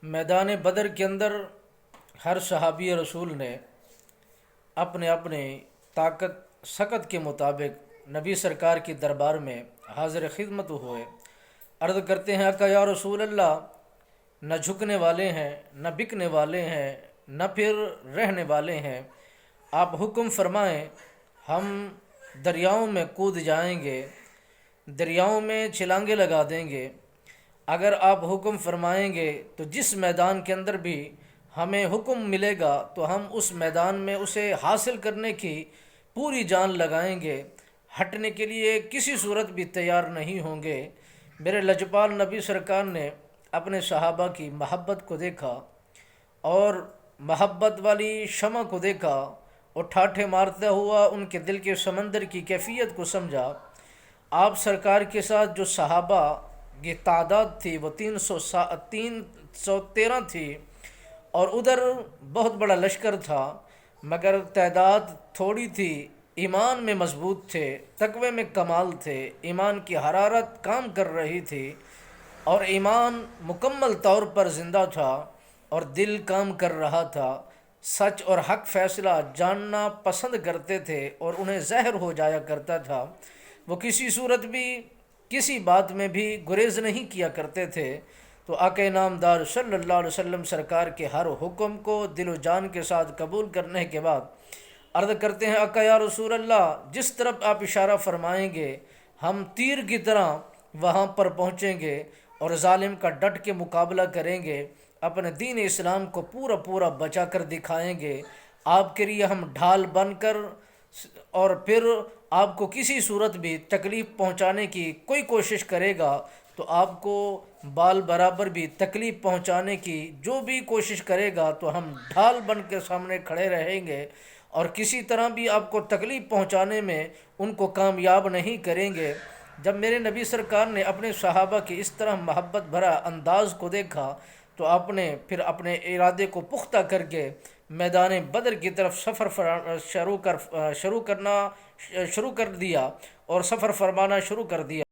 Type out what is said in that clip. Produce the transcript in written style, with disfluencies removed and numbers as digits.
میدان بدر کے اندر ہر صحابی رسول نے اپنے اپنے طاقت سکت کے مطابق نبی سرکار کی دربار میں حاضر خدمت ہوئے۔ عرض کرتے ہیں آقا یا رسول اللہ، نہ جھکنے والے ہیں، نہ بکنے والے ہیں، نہ پھر رہنے والے ہیں، آپ حکم فرمائیں، ہم دریاؤں میں کود جائیں گے، دریاؤں میں چھلانگے لگا دیں گے۔ اگر آپ حکم فرمائیں گے تو جس میدان کے اندر بھی ہمیں حکم ملے گا تو ہم اس میدان میں اسے حاصل کرنے کی پوری جان لگائیں گے، ہٹنے کے لیے کسی صورت بھی تیار نہیں ہوں گے۔ میرے لجپال نبی سرکار نے اپنے صحابہ کی محبت کو دیکھا اور محبت والی شمع کو دیکھا اور ٹھاٹھے مارتا ہوا ان کے دل کے سمندر کی کیفیت کو سمجھا۔ آپ سرکار کے ساتھ جو صحابہ کی تعداد تھی وہ 313 تھی، اور ادھر بہت بڑا لشکر تھا، مگر تعداد تھوڑی تھی، ایمان میں مضبوط تھے، تقوی میں کمال تھے، ایمان کی حرارت کام کر رہی تھی اور ایمان مکمل طور پر زندہ تھا اور دل کام کر رہا تھا، سچ اور حق فیصلہ جاننا پسند کرتے تھے اور انہیں زہر ہو جایا کرتا تھا۔ وہ کسی صورت بھی کسی بات میں بھی گریز نہیں کیا کرتے تھے۔ تو آقا نامدار صلی اللہ علیہ وسلم سرکار کے ہر حکم کو دل و جان کے ساتھ قبول کرنے کے بعد عرض کرتے ہیں آقا یا رسول اللہ، جس طرف آپ اشارہ فرمائیں گے ہم تیر کی طرح وہاں پر پہنچیں گے اور ظالم کا ڈٹ کے مقابلہ کریں گے، اپنے دین اسلام کو پورا پورا بچا کر دکھائیں گے۔ آپ کے لیے ہم ڈھال بن کر، اور پھر آپ کو کسی صورت بھی تکلیف پہنچانے کی کوئی کوشش کرے گا تو آپ کو بال برابر بھی تکلیف پہنچانے کی جو بھی کوشش کرے گا تو ہم ڈھال بن کے سامنے کھڑے رہیں گے اور کسی طرح بھی آپ کو تکلیف پہنچانے میں ان کو کامیاب نہیں کریں گے۔ جب میرے نبی سرکار نے اپنے صحابہ کی اس طرح محبت بھرا انداز کو دیکھا تو آپ نے پھر اپنے ارادے کو پختہ کر کے میدان بدر کی طرف سفر شروع کر دیا اور سفر فرمانا شروع کر دیا۔